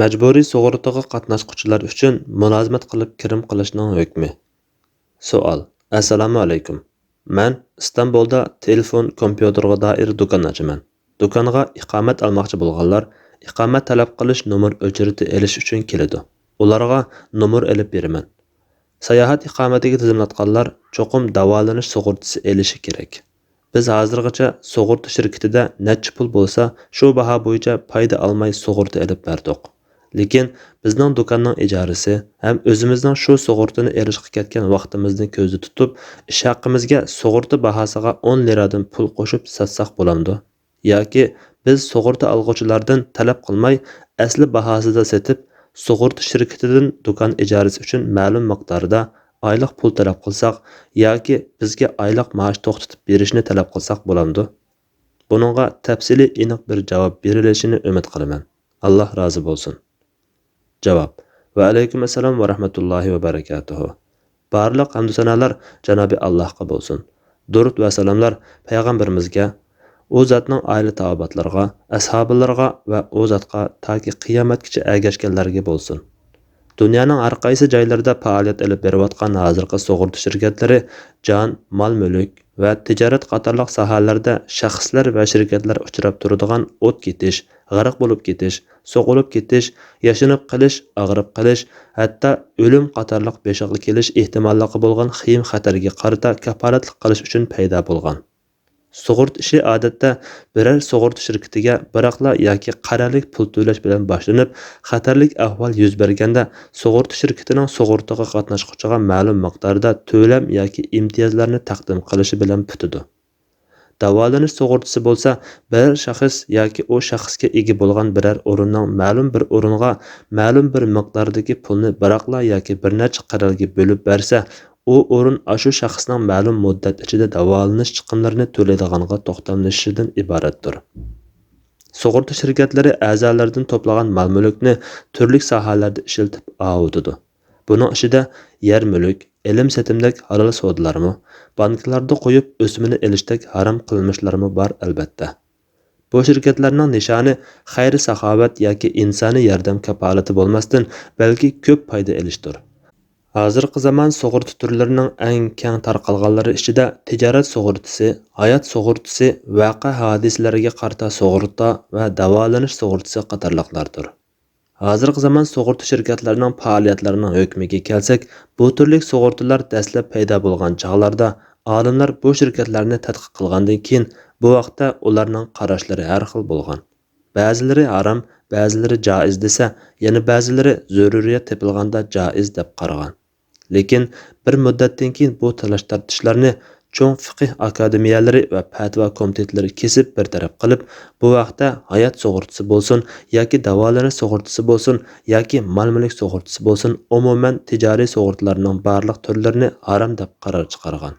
Majburiy sug'urtaga qatnashuvchilar uchun mulozimat qilib kirim qilishning hukmi. Savol. Assalomu alaykum. Men Istanbulda telefon, kompyuterga doir do'kon ochaman. Do'konga iqomat olmoqchi bo'lganlar iqomat talab qilish nomer o'chiriti olish uchun keladi. Ularga nomer olib beraman. Sayohat iqomatiga tizimlatganlar cho'qim davolanish sug'urtasi olishi kerak. Biz hozirgacha sug'urta shirkatida necha pul bo'lsa, shu baho bo'yicha foyda olmay sug'urta olib berdik. Lekin bizning do'konning ijarasi ham o'zimizning shu sug'urtani erishga ketgan vaqtimizni ko'zda tutib, ish haqimizga sug'urta bahosiga 10 liradan pul qo'shib satsak bo'lamdi. Yoki biz sug'urta olg'uvchilardan talab qilmay, asli bahosida setib, sug'urta shirkatidan do'kon ijarasi uchun ma'lum miqdorda oylik pul talab qilsak yoki bizga oylik maosh to'xtatib berishni talab qilsak bo'lamdi. Buningga tafsiliy aniq bir javob berilishini umid qilaman. Alloh rozi bo'lsin. Javob. Va alaykum assalom va rahmatullohi va barakatuhu. Barliq hamd sanolar Janobi Allohga bo'lsin. Durud va salomlar payg'ambarimizga, u zotning oila taobatlarga, ashablariga va u zotga toki qiyomatgacha ergashganlarga bo'lsin. Dunyoning har qaysi joylarida faoliyat olib berayotgan hozirgi sug'urta shirkatlari jon, mol-mulk va tijorat qatorliq sohalarda shaxslar va shirkatlar uchrab turadigan o't ketish, g'arq bo'lib ketish, so'qilib ketish, yashinib qilish, og'rib qilish, hatto o'lim qatorliq beshig'li kelish ehtimolligi bo'lgan xiyim xatarga qarata kafolatlik qilish uchun paydo bo'lgan. Sug'urta ishi odatda biror sug'urta shirkatiga biroqla yoki qarorlik pul to'lash bilan boshlanib, xatarlik ahvol yuz berganda sug'urta shirkatining sug'urtaga qatnashuvchiga ma'lum miqdorda to'lam yoki imtiyozlarni taqdim qilishi bilan bitadi. Davolanish sug'urtasi bo'lsa, bir shaxs yoki u shaxsga ega bo'lgan biror o'rinning ma'lum bir o'ringa ma'lum bir miqdordagi pulni biroqla yoki bir necha qarorga bo'lib bersa, u o'rin ashu shaxsning ma'lum muddat ichida davolanish chiqimlarini to'laydiganiga to'xtamlashishidan iboratdir. Sug'urta shirkatlari a'zolaridan to'plagan mol-mulkni turli sohalarda ishlatib avutadi. Buning ichida yer-mulk, ilm-setimlik halol savdolarmi, banklarda qo'yib o'simini elishdek harom qilmishlarmi bor albatta. Bu shirkatlarning nishoni xayr-saxovat yoki insoniy yordam kafolati bo'lmasdan, balki ko'p foyda olishdir. Hozirgi zamon sug'urta turlarining eng keng tarqalganlari ichida tijorat sug'urtasi, hayot sug'urtasi, voqea hodisalarga qarta sug'urta va davolanish sug'urtasi qatorliqlardir. Hozirgi zamon sug'urta shirkatlarining faoliyatlarining hukmiga kelsak, bu turli sug'urtalar dastlab paydo bo'lgan chog'larda olimlar bu shirkatlarni tadqiq qilgandan keyin bu vaqtda ularning qarashlari har xil bo'lgan. Ba'zilari harom, ba'zilari joiz desa, yana ba'zilari zaruriyat tepilganda joiz deb qaragan. Lekin bir muddatdan keyin bu talash-tortishlarni cho'ng fiqh akademiyalari va fatvo komitetlari kesib bir taraf qilib, bu vaqtda hayot sug'urtasi bo'lsin yoki davolanish sug'urtasi bo'lsin yoki mol-mulk sug'urtasi bo'lsin, umuman tijoriy sug'urtalarning barliq turlarini harom deb qaror chiqargan.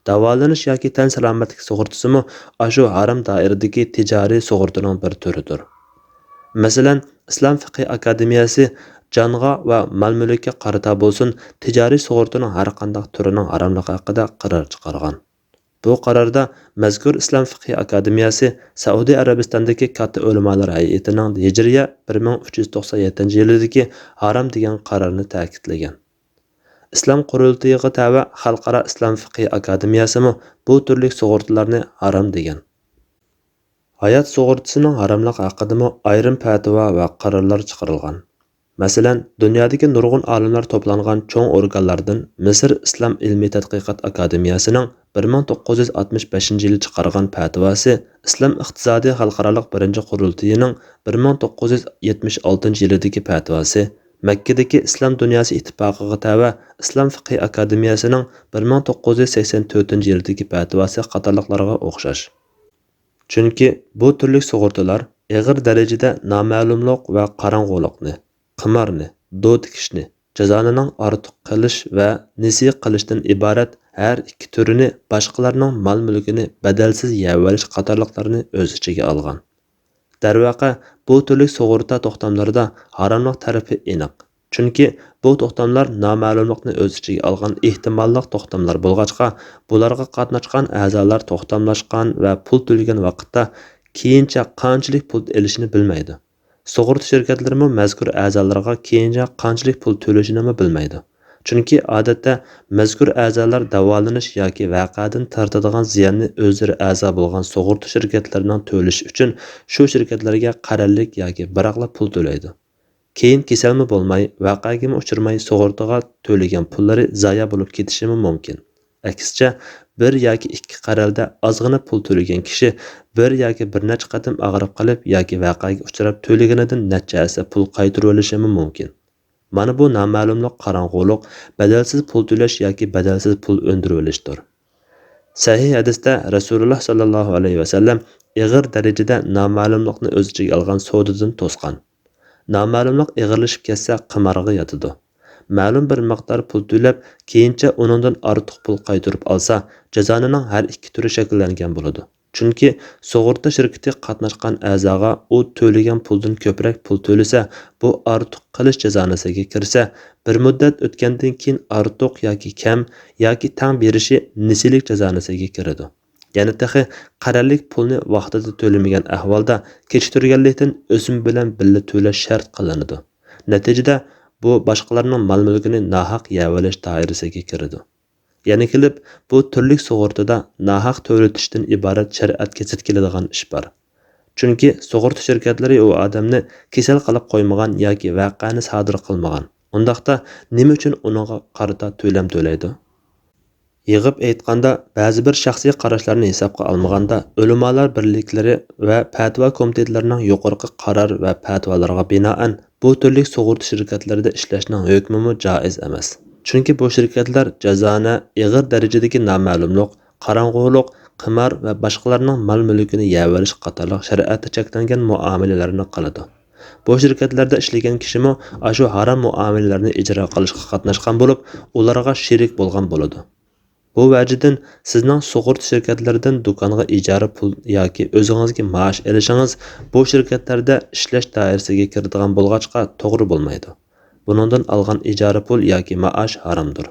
Davolanish yoki tan salomatlik sug'urtasimi ashu harom doiradagi tijoriy sug'urtaning bir turidir. Masalan, Islom fiqh akademiyasi jonga va mol-mulkka qarata bo'lsin, tijoriy sug'urtaning har qanday turining haromligi haqida qaror chiqargan. Bu qarorda mazkur Islom fiqh akademiyasi Saudiya Arabistonidagi katta ulamolar hay'atining Hijriya 1397-yilidagi harom degan qarorni ta'kidlagan. Islom qurultiyiga tava Xalqaro Islom fiqh akademiyasimi bu turli sug'urtalarni harom degan. Hayot sug'urtasining haromligi haqida ayrim fatvo va qarorlar chiqarilgan. Masalan, dunyodagi nurg'un olimlar to'plangan cho'ng organlardan Misr Islom ilmiy tadqiqot akademiyasining 1965-yili chiqargan fatvosi, Islom iqtisodiy xalqaro birinchi qurultiyining 1976-yilidagi fatvosi, Makkadagi Islom dunyosi ittifoqiga tava Islom fiqh akademiyasining 1984-yildagi fatvosi qatorliqlarga o'xshash. Chunki bu turli sug'urtalar og'ir darajada noma'lumlik va qorong'ulikni, qimorni, do'tikishni, jazonining ortiq qilish va nasiya qilishdan iborat har ikki turini boshqalarning mol-mulkini badalsiz yeb olish qatorliqlarini o'z ichiga olgan. Darvaqa, bu turli sug'urta to'xtamlarida haromlik tarafi aniq. Chunki bu to'xtamlar noma'lumlikni o'z ichiga olgan ehtimolli to'xtamlar bo'lg'achqa, bularga qatnashgan a'zolar to'xtamlashgan va pul to'lagan vaqtda keyincha qanchalik pul olishini bilmaydi. Sug'urta shirkatlari mazkur a'zolarga keyincha qanchalik pul to'lashini bilmaydi. Chunki odatda mazkur a'zolar davolanish yoki vaqadan tortadigan ziyonni o'zlari a'zo bo'lgan sug'urta shirkatlarining to'lishi uchun shu shirkatlarga qarorlik yoki biroqla pul to'laydi. Keyin kasalmi bo'lmay, vaqaga uchirmay sug'urtaga to'lagan pullari zoya bo'lib ketishi mumkin. Aksincha, bir yoki ikki qarorda ozgina pul to'lagan kishi bir yoki bir necha qatim og'rib qolib yoki vaqaga uchrab to'laganidan nechasi pul qaytarib olishi mumkin. Mana bu noma'lumlik, qorong'ulik, badalsiz pul to'lash yoki badalsiz pul undirib olishdir. Sahih hadisda Rasululloh sallallohu alayhi vasallam ig'ir darajada noma'lumlikni o'z ichiga olgan savdodan to'sgan. Noma'lumlik ig'irlashib ketsa qimorga yotadi. Ma'lum bir miqdor pul to'lab, keyincha uningdan ortiq pul qaytarib olsa, jazonining har ikki turi shakllangan bo'ladi. Chunki sug'urta shirkati qatnashgan a'zoga u to'lagan puldan ko'proq pul to'lasa, bu ortiq qilish jazonasiga kirsa, bir muddat o'tgandan keyin ortiq yoki kam yoki tang berishi nisilik jazonasiga kiradi. Ya'ni taxi qarorlik pulni vaqtida to'lamagan ahvolda kechiktirganlikdan o'sim bilan birga to'lash shart qilinadi. Natijada bu boshqalarning mol-mulkini nohaq yevalish doirasiga kiradi. Ya'ni kelib, bu turli sug'urtada nohaq to'latishdan iborat shariatga zid keladigan ish bor. Chunki sug'urta shirkatlari u odamni kasal qilib qo'ymagan yoki vaqani sodir qilmagan. Undaqda nima uchun uningga qarata to'lam to'laydi? Yig'ib aytganda, ba'zi bir shaxsiy qarashlarni hisobga olmaganda, ulamolar birliklari va fatvo komitetlarining yuqorqi qaror va fatvolariga binoan bu turli sug'urta shirkatlarida ishlashning hukmi joiz emas. Chunki bu shirkatlar jazoni ig'ir darajadagi noma'lumlik, qorong'ulik, qimor va boshqalarning mol-mulkini yevalish qatorliq shariatda cheklangan muomalalarni qiladi. Bu shirkatlarda ishlagan kishimi shu harom muomalalarni ijro qilishga qatnashgan bo'lib, ularga sherik bo'lgan bo'ladi. Bu vajidan sizning sug'urta shirkatlaridan do'konga ijara pul yoki o'zingizga maosh olishingiz bu shirkatlarda ishlash doirasiga kiradigan bo'lg'achqa to'g'ri bo'lmaydi. Buningdan olgan ijara pul yoki maosh haromdir.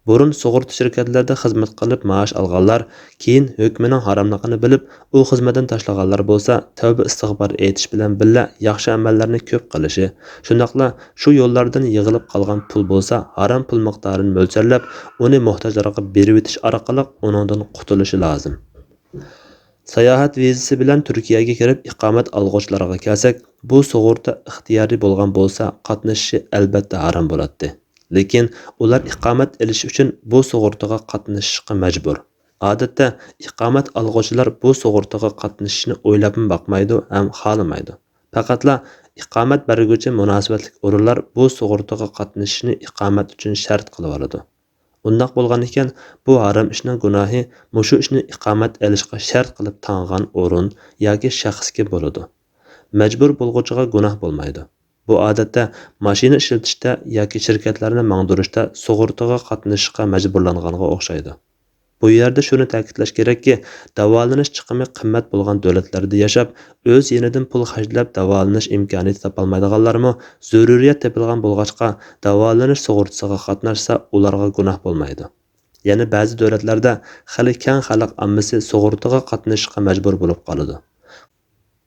Burun sug'urta shirkatlarida xizmat qilib maosh olganlar keyin hukmining haromligini bilib, u xizmatdan tashlaganlar bo'lsa, tavba istig'for aytish bilan birga yaxshi amallarni ko'p qilishi, shundaqla shu yo'llardan yig'ilib qolgan pul bo'lsa, harom pul miqdorini mo'lchallab, uni muhtojlarga berib o'tish orqali uningdan qutulishi lozim. Sayohat vizasi bilan Turkiyaga kirib iqomat olg'uvchilarga kelsak, bu sug'urta ixtiyoriy bo'lgan bo'lsa, qatnashishi albatta harom bo'ladi. Lekin ular iqomat olish uchun bu sug'urtaga qatnashishga majbur. Odatda iqomat olg'uvchilar bu sug'urtaga qatnashishni o'ylab boqmaydi ham xohlamaydi. Faqatla iqomat beruvchi munosabatli o'rinlar bu sug'urtaga qatnashishni iqomat uchun shart qilib oladi. Undaq bo'lgan ekan, bu harom ishning gunohi mushu ishni iqomat olishga shart qilib tangan o'rin yoki shaxsga bo'ladi. Majbur bo'lg'uchiga gunoh bo'lmaydi. Bu odatda mashina ishlatishda yoki shirkatlarni mangdirishda sug'urtaga qatnashishga majburlanganga o'xshaydi. Bu yerda shuni ta'kidlash kerakki, davolanish chiqimi qimmat bo'lgan davlatlarda yashab, o'z yenidan pul xarjlab davolanish imkoniyati topolmaydiganlarmi zaruriyat topilgan bo'lg'achqa davolanish sug'urtasiga qatnashsa, ularga gunoh bo'lmaydi. Ya'ni ba'zi davlatlarda xali keng xalq ommasi sug'urtaga qatnashishga majbur bo'lib qoladi.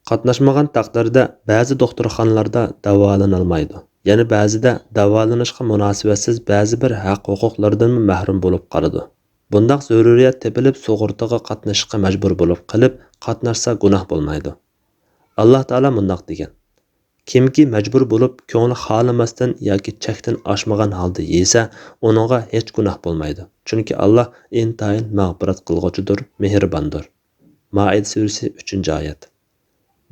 Qatnashmagan taqdirda ba'zi doktorxonalarda davolanolmaydi. Yana ba'zida davolanishga munosabatsiz ba'zi bir haq-huquqlardan mahrum bo'lib qoladi. Bundaq zaruriyat tepilib sug'urtaga qatnashishga majbur bo'lib qilib, qatnashsa gunoh bo'lmaydi. Alloh taolo mundaq degan: Kimki majbur bo'lib, ko'ngli xolamasdan yoki chekdan oshmagan holda yesa, uningga hech gunoh bo'lmaydi. Chunki Alloh intayin mag'firat qilg'uchidir, mehribondir. Maida surasi 3-oyat.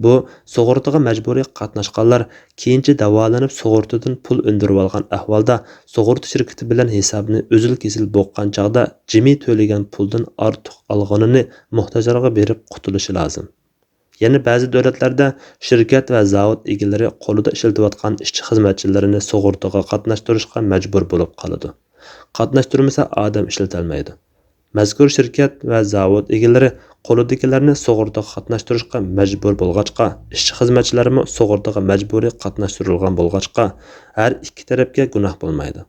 Bu sug'urtaga majburiy qatnashganlar keyinchi davolanib sug'urtadan pul undirib olgan ahvolda sug'urta shirkati bilan hisobni uzil-kesil bo'qqan chog'da jimi to'lagan puldan ortiq olganini muhtojlarga berib qutulishi lozim. Yana ba'zi davlatlarda shirkat va zavod egalari qo'lida ishlatayotgan ishchi xizmatchilarini sug'urtaga qatnashtirishga majbur bo'lib qoladi. Qatnashtirmasa odam ishlatilmaydi. Mazkur shirkat va zavod egalari qo'lidagilarni sug'urtaga qatnashtirishga majbur bo'lg'achqa, ishchi xizmatchilarimi sug'urtaga majburiy qatnashtirilgan bo'lg'achqa, har ikki tarafga gunoh bo'lmaydi.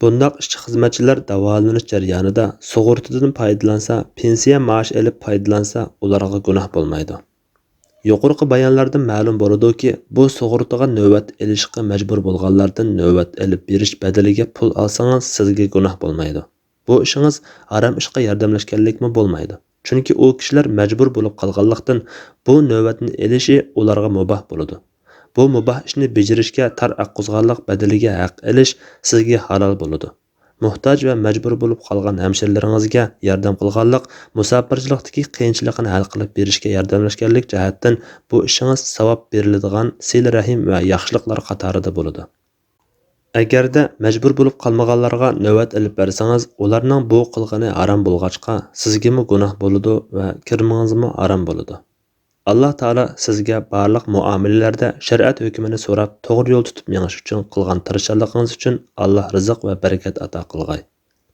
Bundaq ishchi xizmatchilar davolanish jarayonida sug'urtadan foydalansa, pensiya maosh olib foydalansa, ularga gunoh bo'lmaydi. Yuqorqi bayonlardan ma'lum bo'ladi-ki, bu sug'urtaga navbat elishga majbur bo'lganlardan navbat elib berish badaliga pul olsangiz sizga gunoh bo'lmaydi. Bu ishingiz harom ishga yordamlashganlikmi bo'lmaydi. Chunki u kishilar majbur bo'lib qolganlikdan bu navbatni elishi ularga mubah bo'ladi. Bu mubah ishni bajarishga tar aqquzganlik badaliga haq elish sizga halol bo'ladi. Muhtoj va majbur bo'lib qolgan hamshirlaringizga yordam qilganlik musofirchilikdagi qiyinchilikni hal qilib berishga yordamlashganlik jihatdan bu ishingiz savob beriladigan sil rahim va yaxshiliklar qatorida bo'ladi. Agarda majbur bo'lib qolmaganlarga navbat ilib bersangiz, ularning bu qilgani harom bo'lg'achqa, sizga gunoh bo'ladi va kirmingizmi harom bo'ladi. Alloh taolo sizga barliq muomalalarda shariat hukmini so'rab, to'g'ri yo'l tutib menish uchun qilgan tirishchiliginiz uchun Alloh rizq va barakat ato qilgay.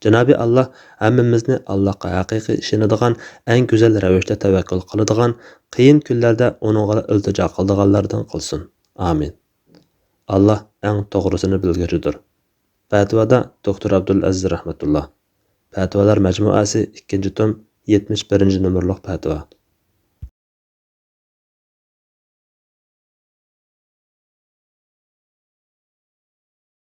Janobi Alloh hammamizni Allohga haqiqiy ishonadigan, eng go'zal ravishda tavakkul qiladigan, qiyin kunlarda uningga iltijo qiladiganlardan qilsin. Amin. Allah eng to'g'risini bilguridir. Fatvoda Dr. Abdulaziz rahmatulloh. Fatvolar majmuasi 2-tom 71-numurliq fatvo.